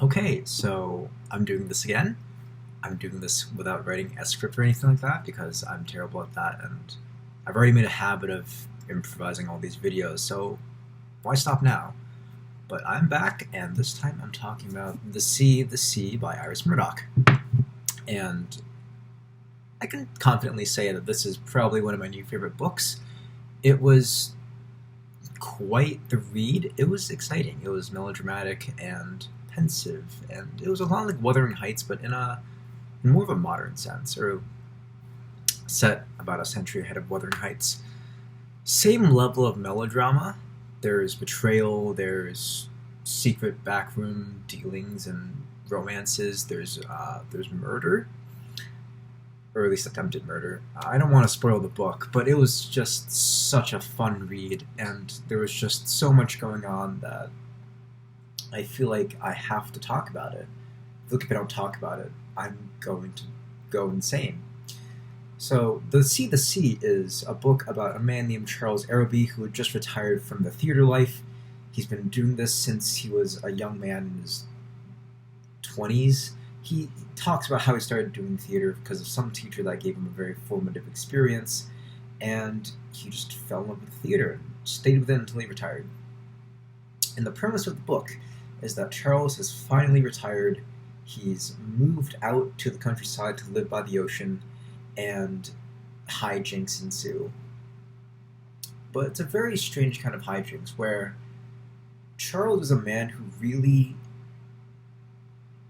Okay, so I'm doing this again. I'm doing this without writing a script or anything like that because I'm terrible at that, and I've already made a habit of improvising all these videos, so why stop now? But I'm back, and this time I'm talking about The Sea by Iris Murdoch. And I can confidently say that this is probably one of my new favorite books. It was quite the read. It was exciting. It was melodramatic and pensive, and it was a lot like Wuthering Heights, but in more of a modern sense, or set about a century ahead of Wuthering Heights. Same level of melodrama. There's betrayal. There's secret backroom dealings and romances. There's murder, or at least attempted murder. I don't want to spoil the book, but it was just such a fun read, and there was just so much going on that I feel like I have to talk about it. Look, if I don't talk about it, I'm going to go insane. So, the Sea is a book about a man named Charles Araby who had just retired from the theater life. He's been doing this since he was a young man in his 20s. He talks about how he started doing theater because of some teacher that gave him a very formative experience, and he just fell in love with theater and stayed with it until he retired. And the premise of the book is that Charles has finally retired. He's moved out to the countryside to live by the ocean, and hijinks ensue. But it's a very strange kind of hijinks where Charles is a man who really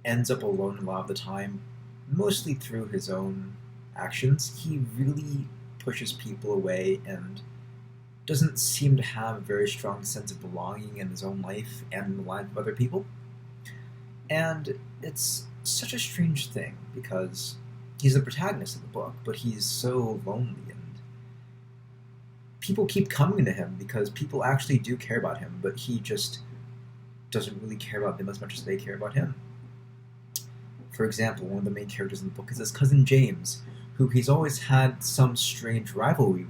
ends up alone a lot of the time, mostly through his own actions. He really pushes people away and doesn't seem to have a very strong sense of belonging in his own life and in the lives of other people. And it's such a strange thing because he's the protagonist of the book, but he's so lonely, and people keep coming to him because people actually do care about him, but he just doesn't really care about them as much as they care about him. For example, one of the main characters in the book is his cousin James, who he's always had some strange rivalry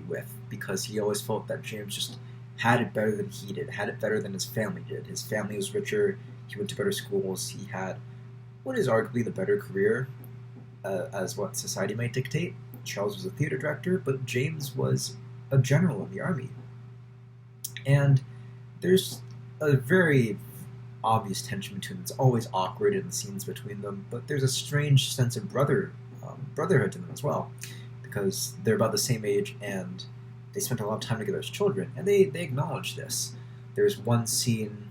with because he always felt that James just had it better than he did, had it better than his family did. His family was richer, he went to better schools, he had what is arguably the better career, as what society might dictate. Charles was a theater director, but James was a general in the army. And there's a very obvious tension between them. It's always awkward in the scenes between them, but there's a strange sense of brotherhood to them as well, because they're about the same age and they spent a lot of time together as children, and they acknowledge this. There's one scene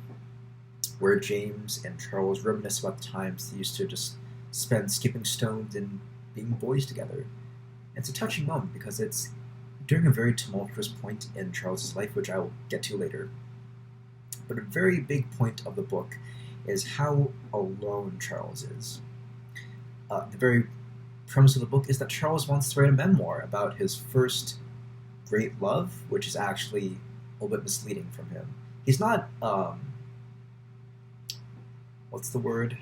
where James and Charles reminisce about the times they used to just spend skipping stones and being boys together. It's a touching moment because it's during a very tumultuous point in Charles's life, which I will get to later. But a very big point of the book is how alone Charles is. The very premise of the book is that Charles wants to write a memoir about his first great love, which is actually a little bit misleading from him. He's not, what's the word?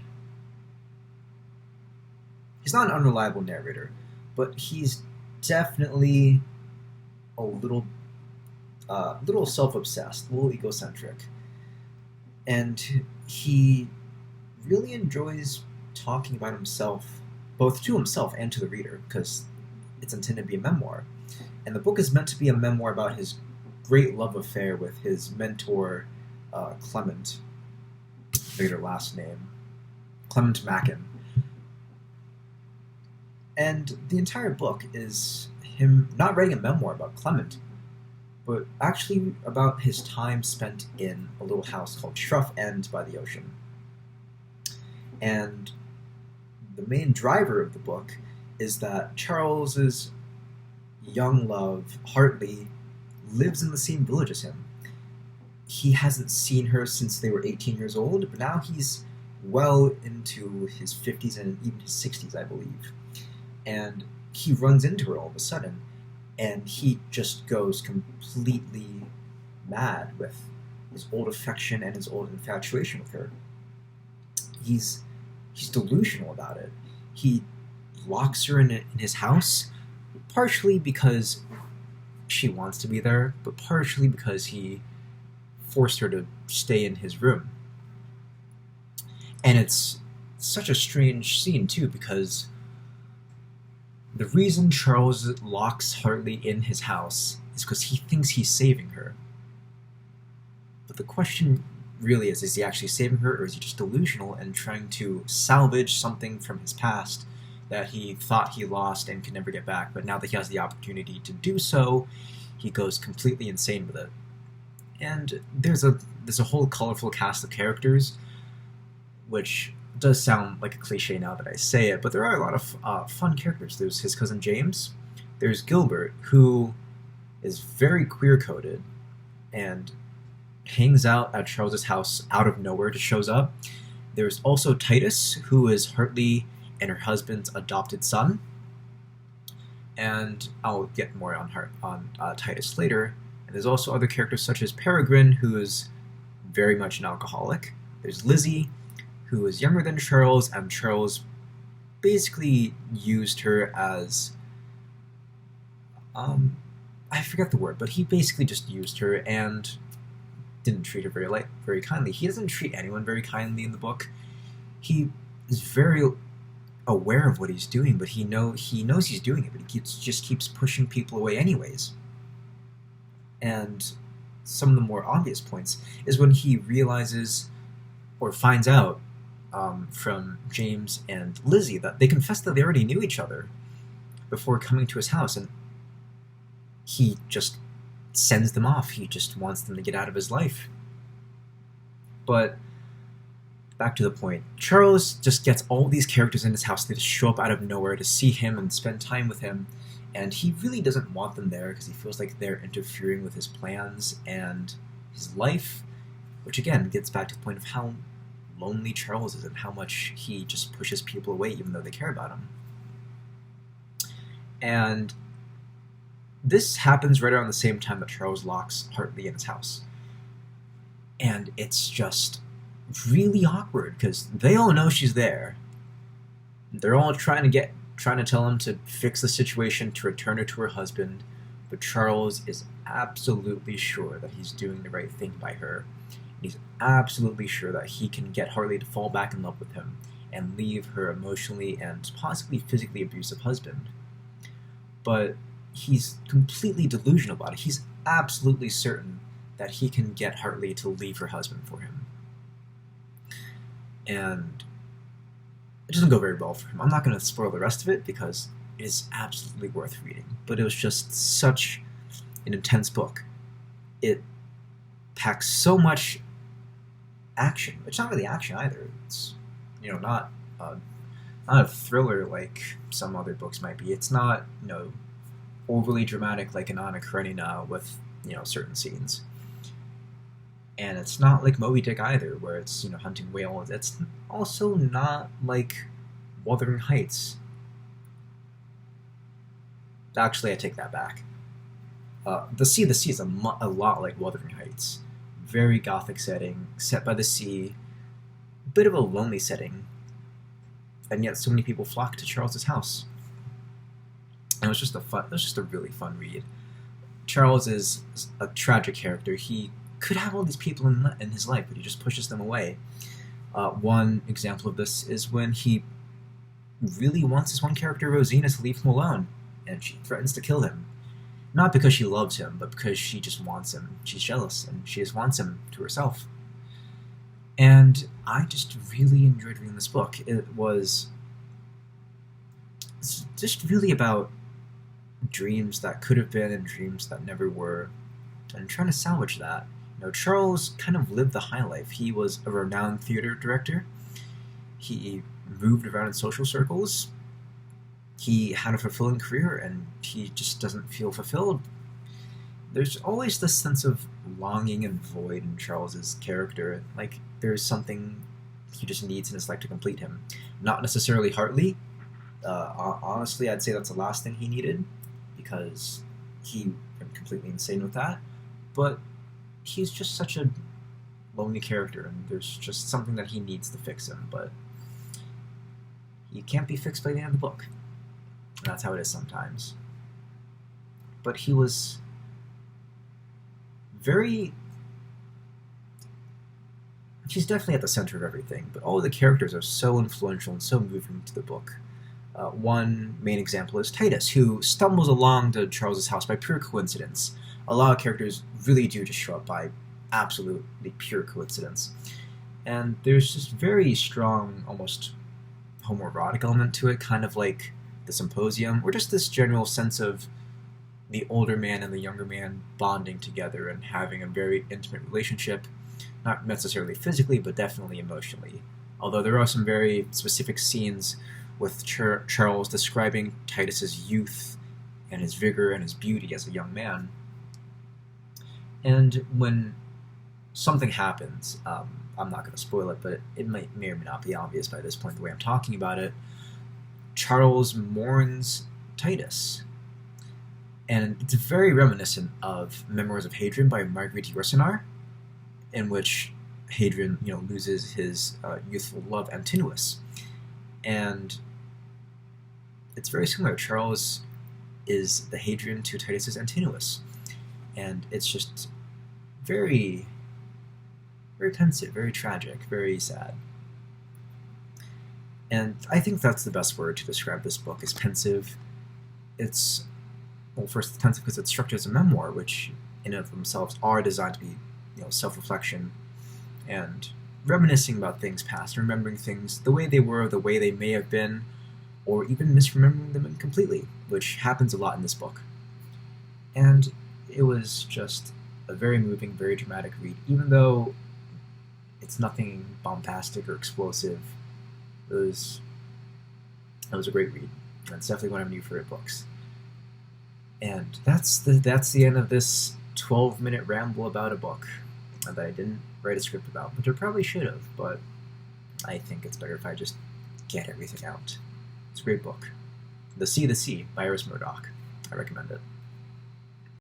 He's not an unreliable narrator, but he's definitely a little self-obsessed, a little egocentric. And he really enjoys talking about himself, both to himself and to the reader, because it's intended to be a memoir. And the book is meant to be a memoir about his great love affair with his mentor, Clement. I forget her last name. Clement Mackin. And the entire book is him not writing a memoir about Clement, but actually about his time spent in a little house called Shrough End by the ocean. And the main driver of the book is that Charles's young love, Hartley, lives in the same village as him. He hasn't seen her since they were 18 years old, but now he's well into his 50s and even his 60s, I believe. And he runs into her all of a sudden, and he just goes completely mad with his old affection and his old infatuation with her. He's delusional about it. He locks her in his house, partially because she wants to be there, but partially because he forced her to stay in his room. And it's such a strange scene, too, because the reason Charles locks Hartley in his house is because he thinks he's saving her. But the question really is he actually saving her, or is he just delusional and trying to salvage something from his past that he thought he lost and could never get back, but now that he has the opportunity to do so, he goes completely insane with it. And there's a whole colorful cast of characters, which does sound like a cliche now that I say it, but there are a lot of fun characters. There's his cousin James, there's Gilbert, who is very queer-coded, and hangs out at Charles's house out of nowhere, just shows up. There's also Titus, who is Hartley and her husband's adopted son, and I'll get more on Titus later. And there's also other characters such as Peregrine, who is very much an alcoholic. There's Lizzie, who is younger than Charles, and Charles basically used her as I forget the word, but he basically just used her and didn't treat her very kindly. He doesn't treat anyone very kindly in the book. He is very aware of what he's doing, but he knows he's doing it, but he just keeps pushing people away anyways. And some of the more obvious points is when he realizes or finds out from James and Lizzie that they confessed that they already knew each other before coming to his house, and he just sends them off. He just wants them to get out of his life. But back to the point, Charles just gets all these characters in his house. They just show up out of nowhere to see him and spend time with him, and he really doesn't want them there because he feels like they're interfering with his plans and his life, which again gets back to the point of how lonely Charles is and how much he just pushes people away even though they care about him. And this happens right around the same time that Charles locks Hartley in his house. And it's just really awkward because they all know she's there. They're all trying to tell him to fix the situation, to return her to her husband, but Charles is absolutely sure that he's doing the right thing by her. He's absolutely sure that he can get Hartley to fall back in love with him and leave her emotionally and possibly physically abusive husband. But he's completely delusional about it. He's absolutely certain that he can get Hartley to leave her husband for him. And it doesn't go very well for him. I'm not going to spoil the rest of it because it is absolutely worth reading. But it was just such an intense book. It packs so much action. It's not really action either. It's not a thriller like some other books might be. It's not overly dramatic like an Anna Karenina with certain scenes. And it's not like Moby Dick either, where it's hunting whales. It's also not like Wuthering Heights. Actually, I take that back. The Sea is a lot like Wuthering Heights. Very gothic setting, set by the sea, a bit of a lonely setting, and yet so many people flock to Charles's house. And it was just a really fun read. Charles is a tragic character. He could have all these people in his life, but he just pushes them away. One example of this is when he really wants this one character, Rosina, to leave him alone, and she threatens to kill him. Not because she loves him, but because she just wants him. She's jealous, and she just wants him to herself. And I just really enjoyed reading this book. It's just really about dreams that could have been and dreams that never were, and trying to salvage that. Charles kind of lived the high life. He was a renowned theater director. He moved around in social circles. He had a fulfilling career, and he just doesn't feel fulfilled. There's always this sense of longing and void in Charles's character. Like, there's something he just needs in his life to complete him. Not necessarily Hartley. Honestly, I'd say that's the last thing he needed, because he went completely insane with that. But he's just such a lonely character, and there's just something that he needs to fix him, but he can't be fixed by the end of the book. And that's how it is sometimes. But he was very... she's definitely at the center of everything, but all of the characters are so influential and so moving to the book. One main example is Titus, who stumbles along to Charles's house by pure coincidence. A lot of characters really do just show up by absolutely pure coincidence. And there's this very strong, almost homoerotic element to it, kind of like the Symposium, or just this general sense of the older man and the younger man bonding together and having a very intimate relationship, not necessarily physically, but definitely emotionally. Although there are some very specific scenes with Charles describing Titus's youth and his vigor and his beauty as a young man. And when something happens, I'm not going to spoil it, but it may or may not be obvious by this point the way I'm talking about it, Charles mourns Titus. And it's very reminiscent of Memoirs of Hadrian by Marguerite Yourcenar, in which Hadrian, loses his youthful love Antinous. And it's very similar. Charles is the Hadrian to Titus's Antinous. And it's just very, very pensive, very tragic, very sad. And I think that's the best word to describe this book, is pensive. It's, well, first it's pensive because it's structured as a memoir, which in and of themselves are designed to be, self-reflection and reminiscing about things past, remembering things the way they were, the way they may have been, or even misremembering them completely, which happens a lot in this book. And it was just a very moving, very dramatic read, even though it's nothing bombastic or explosive. It was a great read. It's definitely one of my new favorite books. And that's the end of this 12-minute ramble about a book that I didn't write a script about, which I probably should have, but I think it's better if I just get everything out. It's a great book. The Sea by Iris Murdoch. I recommend it.